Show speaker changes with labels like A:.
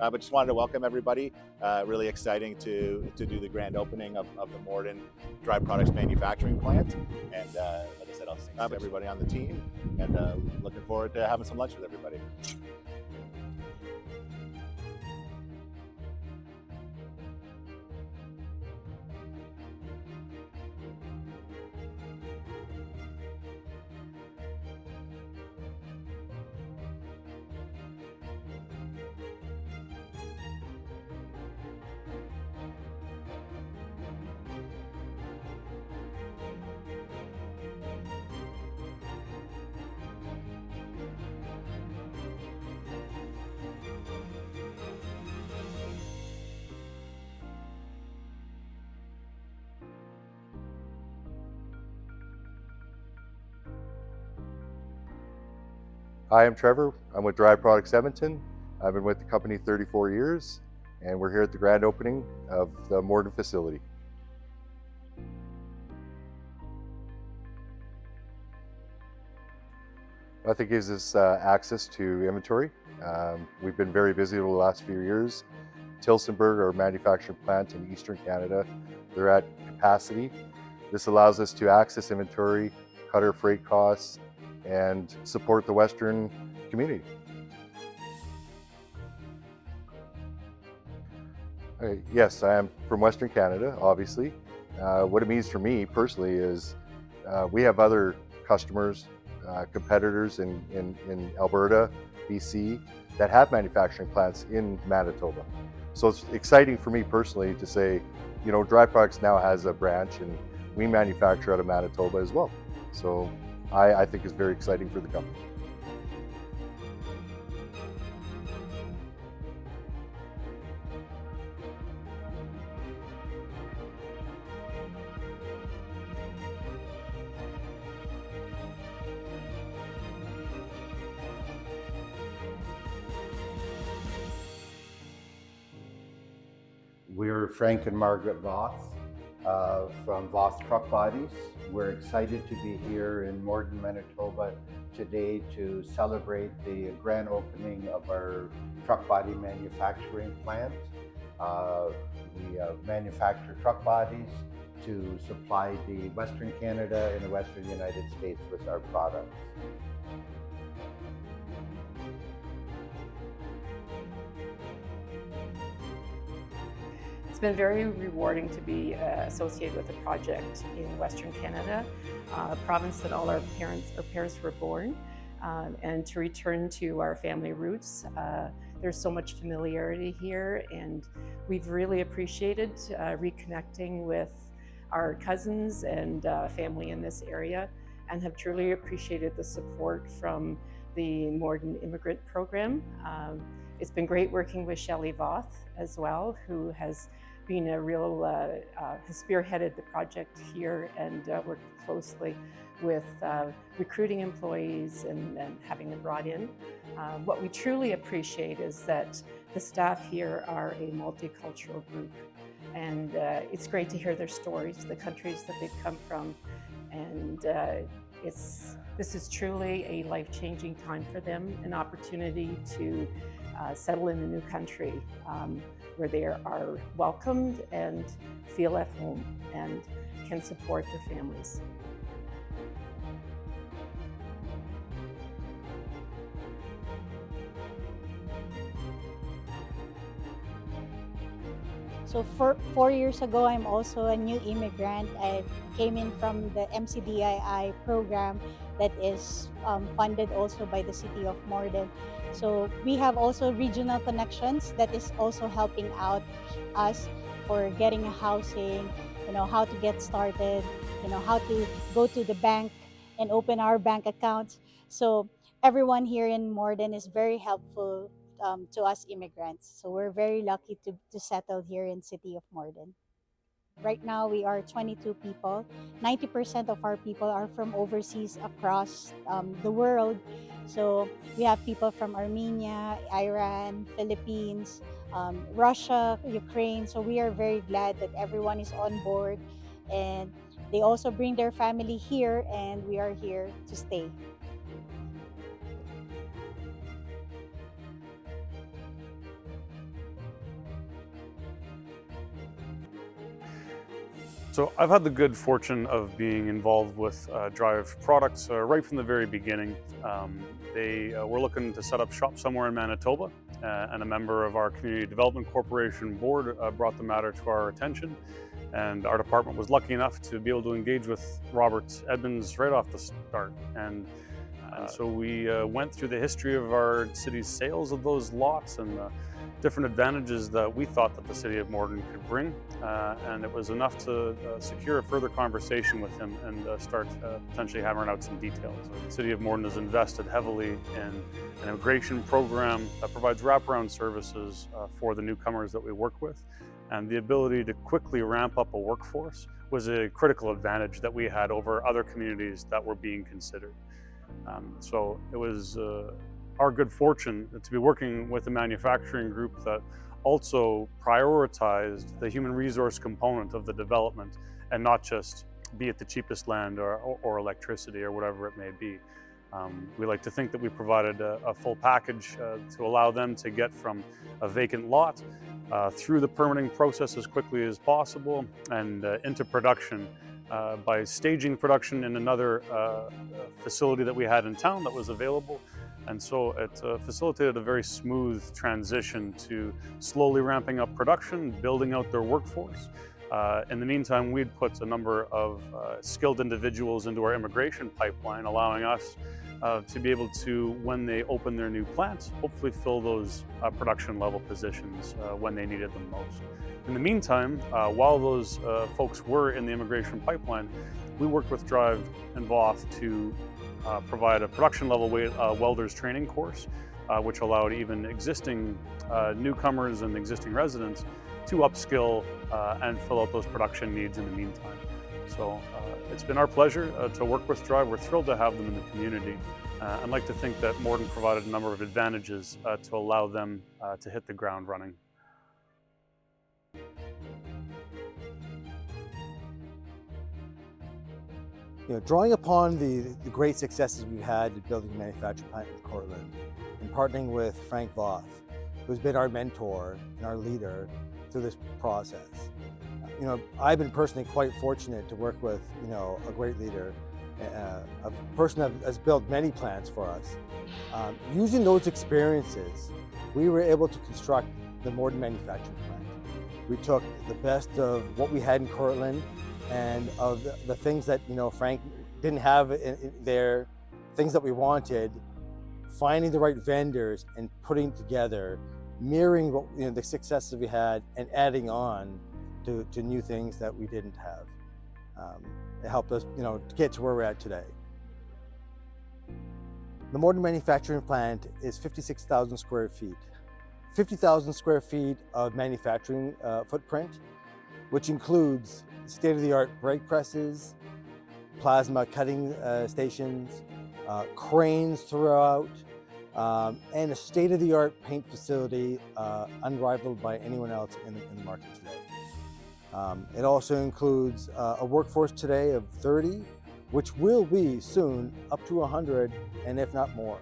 A: But just wanted to welcome everybody. Really exciting to do the grand opening of the Morden dry products manufacturing plant. And like I said, I'll thank everybody on the team, and looking forward to having some lunch with everybody.
B: Hi, I'm Trevor. I'm with Dry Products Edmonton. I've been with the company 34 years, and we're here at the grand opening of the Morden facility. I think it gives us access to inventory. We've been very busy over the last few years. Tillsonburg, our manufacturing plant in Eastern Canada, they're at capacity. This allows us to access inventory, cut our freight costs, and support the Western community. Yes, I am from Western Canada, obviously. What it means for me personally is we have other customers, competitors in Alberta, BC, that have manufacturing plants in Manitoba. So it's exciting for me personally to say, you know, Dry Products now has a branch and we manufacture out of Manitoba as well. So I think it's very exciting for the company.
C: We're Frank and Margaret Voth from Voth Truck Bodies. We're excited to be here in Morden, Manitoba today to celebrate the grand opening of our truck body manufacturing plant. We manufacture truck bodies to supply the Western Canada and the Western United States with our products.
D: It's been very rewarding to be associated with a project in Western Canada, a province that all our parents were born, and to return to our family roots. There's so much familiarity here, and we've really appreciated reconnecting with our cousins and family in this area, and have truly appreciated the support from the Morden Immigrant program. It's been great working with Shelley Voth as well, who has been a real, has spearheaded the project here and worked closely with recruiting employees and having them brought in. What we truly appreciate is that the staff here are a multicultural group, and it's great to hear their stories, the countries that they've come from, and this is truly a life-changing time for them, an opportunity to settle in a new country where they are welcomed and feel at home and can support their families.
E: So 4 years ago, I'm also a new immigrant. I came in from the MCDII program that is funded also by the City of Morden. So we have also regional connections that is also helping out us for getting a housing, you know, how to get started, you know, how to go to the bank and open our bank accounts. So everyone here in Morden is very helpful to us immigrants. So we're very lucky to settle here in City of Morden. Right now we are 22 people. 90% of our people are from overseas across the world. So we have people from Armenia, Iran, Philippines, Russia, Ukraine. So we are very glad that everyone is on board, and they also bring their family here, and we are here to stay.
F: So I've had the good fortune of being involved with Drive products right from the very beginning. They were looking to set up shop somewhere in Manitoba, and a member of our Community Development Corporation board brought the matter to our attention. And our department was lucky enough to be able to engage with Robert Edmonds right off the start. And so we went through the history of our city's sales of those lots and different advantages that we thought that the city of Morden could bring. And it was enough to secure a further conversation with him and start potentially hammering out some details. The city of Morden has invested heavily in an immigration program that provides wraparound services for the newcomers that we work with. And the ability to quickly ramp up a workforce was a critical advantage that we had over other communities that were being considered. So it was our good fortune to be working with a manufacturing group that also prioritized the human resource component of the development and not just be it the cheapest land or electricity or whatever it may be. We like to think that we provided a full package to allow them to get from a vacant lot through the permitting process as quickly as possible and into production by staging production in another facility that we had in town that was available. And so it facilitated a very smooth transition to slowly ramping up production, building out their workforce. In the meantime, we'd put a number of skilled individuals into our immigration pipeline, allowing us to be able to, when they open their new plants, hopefully fill those production level positions when they needed them most. In the meantime, while those folks were in the immigration pipeline, we worked with Drive and Voth to provide a production level welders training course, which allowed even existing newcomers and existing residents to upskill and fill out those production needs in the meantime. So it's been our pleasure to work with Drive. We're thrilled to have them in the community. I'd like to think that Morden provided a number of advantages to allow them to hit the ground running.
G: Drawing upon the great successes we've had in building a manufacturing plant in Cortland and partnering with Frank Voth, who's been our mentor and our leader through this process. I've been personally quite fortunate to work with, a great leader, a person that has built many plants for us. Using those experiences, we were able to construct the Morden manufacturing plant. We took the best of what we had in Cortland and of the things that, Frank didn't have in there, things that we wanted, finding the right vendors and putting together, mirroring what, the successes we had and adding on to new things that we didn't have. It helped us, to get to where we're at today. The Morden manufacturing plant is 56,000 square feet. 50,000 square feet of manufacturing footprint, which includes state-of-the-art brake presses, plasma cutting stations, cranes throughout, and a state-of-the-art paint facility unrivaled by anyone else in the market today. It also includes a workforce today of 30, which will be soon up to 100, and if not more.